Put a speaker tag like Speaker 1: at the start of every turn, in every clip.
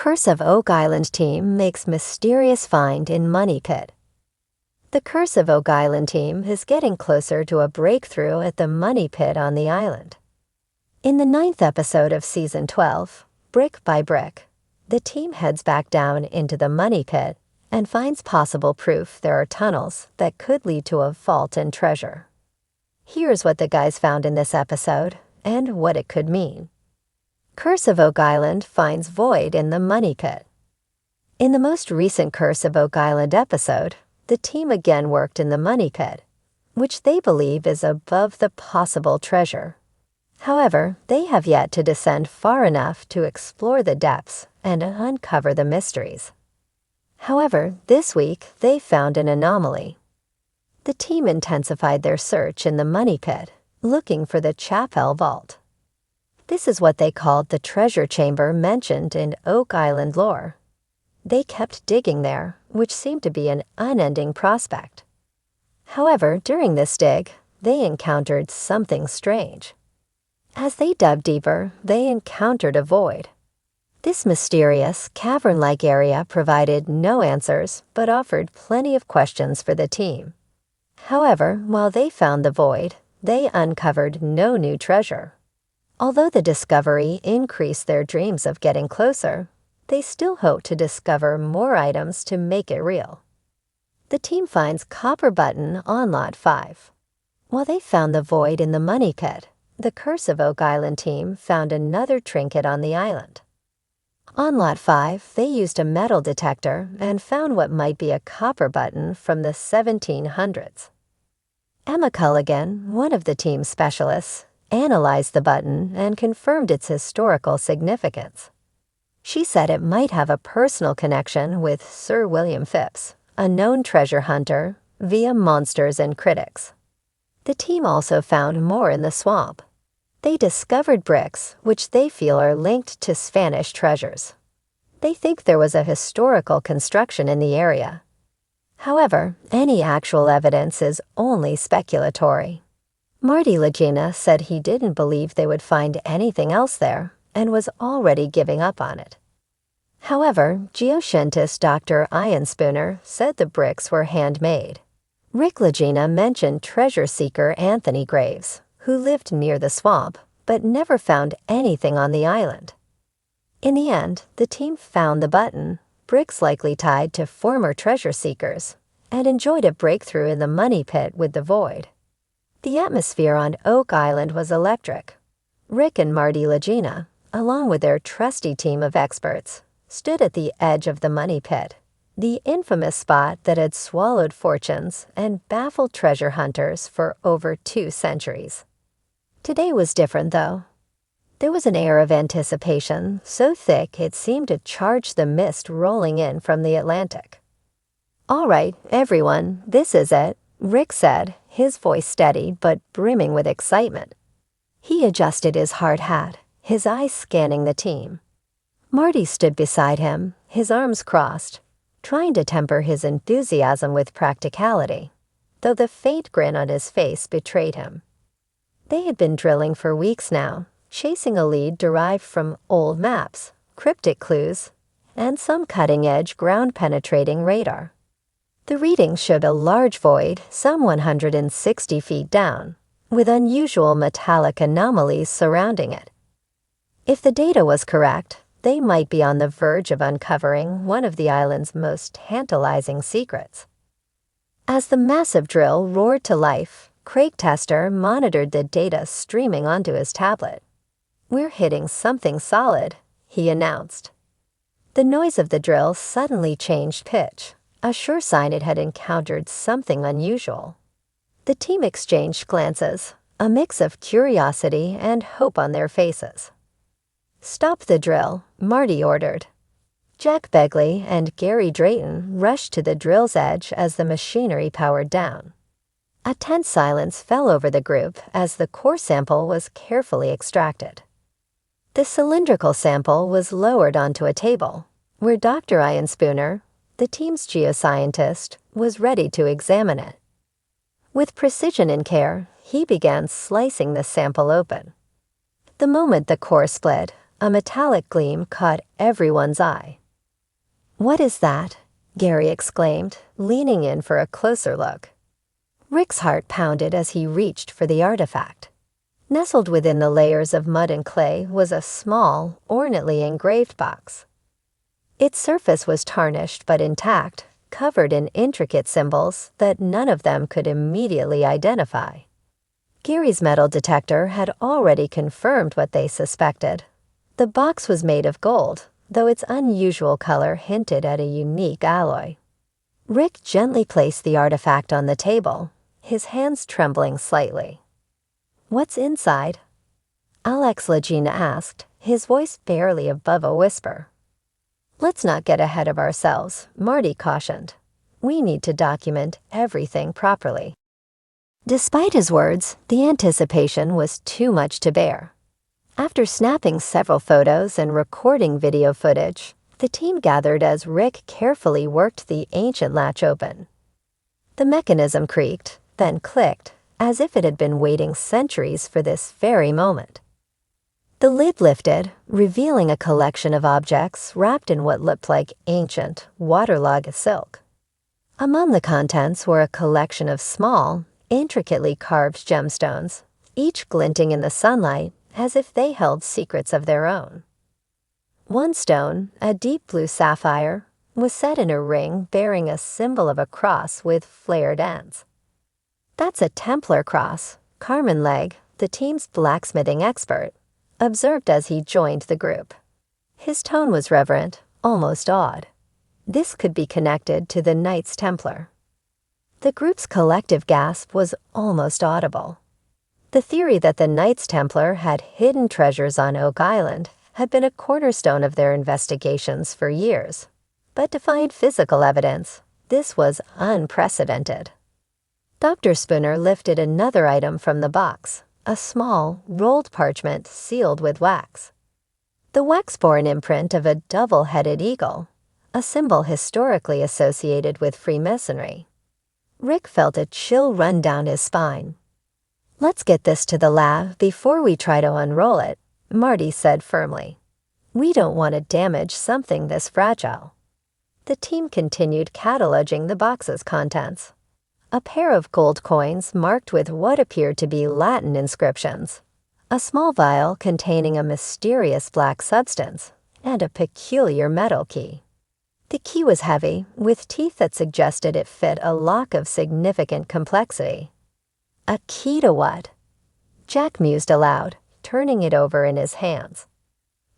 Speaker 1: Curse of Oak Island team makes mysterious find in money pit. The Curse of Oak Island team is getting closer to a breakthrough at the money pit on the island. In the 9th episode of Season 12, Brick by Brick, the team heads back down into the money pit and finds possible proof there are tunnels that could lead to a vault and treasure. Here's what the guys found in this episode and what it could mean. Curse of Oak Island finds void in the money pit. In the most recent Curse of Oak Island episode, the team again worked in the money pit, which they believe is above the possible treasure. However, they have yet to descend far enough to explore the depths and uncover the mysteries. However, this week they found an anomaly. The team intensified their search in the money pit, looking for the chapel vault. This is what they called the treasure chamber mentioned in Oak Island lore. They kept digging there, which seemed to be an unending prospect. However, during this dig, they encountered something strange. As they dug deeper, they encountered a void. This mysterious, cavern-like area provided no answers but offered plenty of questions for the team. However, while they found the void, they uncovered no new treasure. Although the discovery increased their dreams of getting closer, they still hope to discover more items to make it real. The team finds Copper Button on Lot 5. While they found the void in the money pit, the Curse of Oak Island team found another trinket on the island. On Lot 5, they used a metal detector and found what might be a copper button from the 1700s. Emma Culligan, one of the team's specialists, analyzed the button and confirmed its historical significance. She said it might have a personal connection with Sir William Phipps, a known treasure hunter, via Monsters and Critics. The team also found more in the swamp. They discovered bricks, which they feel are linked to Spanish treasures. They think there was a historical construction in the area. However, any actual evidence is only speculatory. Marty Legina said he didn't believe they would find anything else there and was already giving up on it. However, geoscientist Dr. Ian Spooner said the bricks were handmade. Rick Legina mentioned treasure seeker Anthony Graves, who lived near the swamp but never found anything on the island. In the end, the team found the button, bricks likely tied to former treasure seekers, and enjoyed a breakthrough in the money pit with the void. The atmosphere on Oak Island was electric. Rick and Marty Legina, along with their trusty team of experts, stood at the edge of the money pit, the infamous spot that had swallowed fortunes and baffled treasure hunters for over 2 centuries. Today was different, though. There was an air of anticipation so thick it seemed to charge the mist rolling in from the Atlantic. "All right, everyone, this is it," Rick said, his voice steady but brimming with excitement. He adjusted his hard hat, his eyes scanning the team. Marty stood beside him, his arms crossed, trying to temper his enthusiasm with practicality, though the faint grin on his face betrayed him. They had been drilling for weeks now, chasing a lead derived from old maps, cryptic clues, and some cutting-edge ground-penetrating radar. The readings showed a large void some 160 feet down, with unusual metallic anomalies surrounding it. If the data was correct, they might be on the verge of uncovering one of the island's most tantalizing secrets. As the massive drill roared to life, Craig Tester monitored the data streaming onto his tablet. "We're hitting something solid," he announced. The noise of the drill suddenly changed pitch, a sure sign it had encountered something unusual. The team exchanged glances, a mix of curiosity and hope on their faces. "Stop the drill," Marty ordered. Jack Begley and Gary Drayton rushed to the drill's edge as the machinery powered down. A tense silence fell over the group as the core sample was carefully extracted. The cylindrical sample was lowered onto a table, where Dr. Ian Spooner, the team's geoscientist, was ready to examine it. With precision and care, he began slicing the sample open. The moment the core split, a metallic gleam caught everyone's eye. "What is that?" Gary exclaimed, leaning in for a closer look. Rick's heart pounded as he reached for the artifact. Nestled within the layers of mud and clay was a small, ornately engraved box. Its surface was tarnished but intact, covered in intricate symbols that none of them could immediately identify. Gary's metal detector had already confirmed what they suspected. The box was made of gold, though its unusual color hinted at a unique alloy. Rick gently placed the artifact on the table, his hands trembling slightly. "What's inside?" Alex Legina asked, his voice barely above a whisper. "Let's not get ahead of ourselves," Marty cautioned. "We need to document everything properly." Despite his words, the anticipation was too much to bear. After snapping several photos and recording video footage, the team gathered as Rick carefully worked the ancient latch open. The mechanism creaked, then clicked, as if it had been waiting centuries for this very moment. The lid lifted, revealing a collection of objects wrapped in what looked like ancient, waterlogged silk. Among the contents were a collection of small, intricately carved gemstones, each glinting in the sunlight as if they held secrets of their own. One stone, a deep blue sapphire, was set in a ring bearing a symbol of a cross with flared ends. "That's a Templar cross," Carmen Legg, the team's blacksmithing expert, observed as he joined the group. His tone was reverent, almost awed. This could be connected to the Knights Templar. The group's collective gasp was almost audible. The theory that the Knights Templar had hidden treasures on Oak Island had been a cornerstone of their investigations for years. But to find physical evidence, this was unprecedented. Dr. Spooner lifted another item from the box, a small, rolled parchment sealed with wax. The wax-borne imprint of a double-headed eagle, a symbol historically associated with Freemasonry. Rick felt a chill run down his spine. "Let's get this to the lab before we try to unroll it," Marty said firmly. "We don't want to damage something this fragile." The team continued cataloging the box's contents. A pair of gold coins marked with what appeared to be Latin inscriptions, a small vial containing a mysterious black substance, and a peculiar metal key. The key was heavy, with teeth that suggested it fit a lock of significant complexity. A key to what? Jack mused aloud, turning it over in his hands.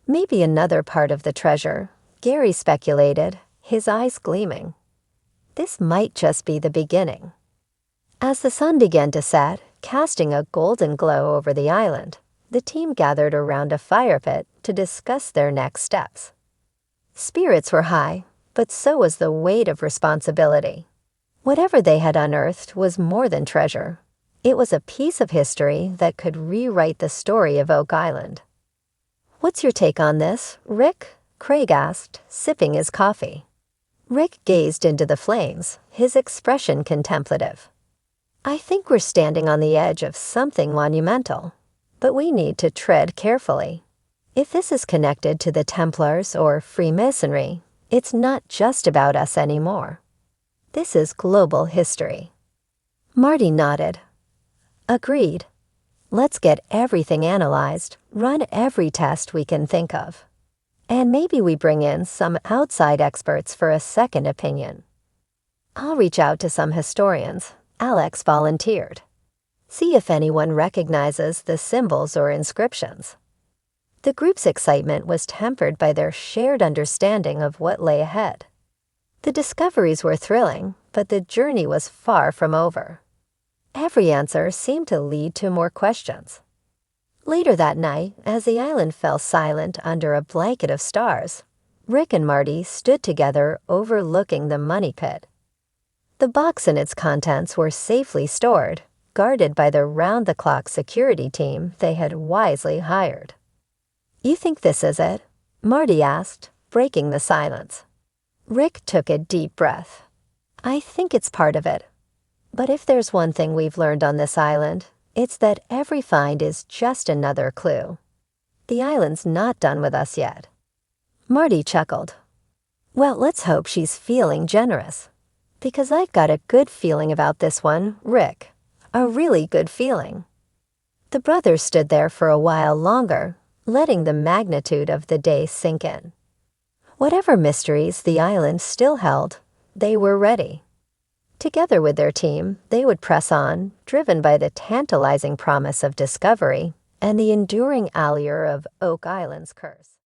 Speaker 1: Maybe another part of the treasure, Gary speculated, his eyes gleaming. This might just be the beginning. As the sun began to set, casting a golden glow over the island, the team gathered around a fire pit to discuss their next steps. Spirits were high, but so was the weight of responsibility. Whatever they had unearthed was more than treasure. It was a piece of history that could rewrite the story of Oak Island. "What's your take on this, Rick?" Craig asked, sipping his coffee. Rick gazed into the flames, his expression contemplative. "I think we're standing on the edge of something monumental, but we need to tread carefully. If this is connected to the Templars or Freemasonry, it's not just about us anymore. This is global history." Marty nodded. "Agreed. Let's get everything analyzed, run every test we can think of. And maybe we bring in some outside experts for a second opinion." "I'll reach out to some historians," Alex volunteered. "See if anyone recognizes the symbols or inscriptions." The group's excitement was tempered by their shared understanding of what lay ahead. The discoveries were thrilling, but the journey was far from over. Every answer seemed to lead to more questions. Later that night, as the island fell silent under a blanket of stars, Rick and Marty stood together overlooking the money pit. The box and its contents were safely stored, guarded by the round-the-clock security team they had wisely hired. "You think this is it?" Marty asked, breaking the silence. Rick took a deep breath. "I think it's part of it. But if there's one thing we've learned on this island, it's that every find is just another clue. The island's not done with us yet. Marty chuckled. Well, let's hope she's feeling generous. Because I've got a good feeling about this one, Rick. A really good feeling. The brothers stood there for a while longer, letting the magnitude of the day sink in. Whatever mysteries the island still held, they were ready. Together with their team, they would press on, driven by the tantalizing promise of discovery and the enduring allure of Oak Island's curse.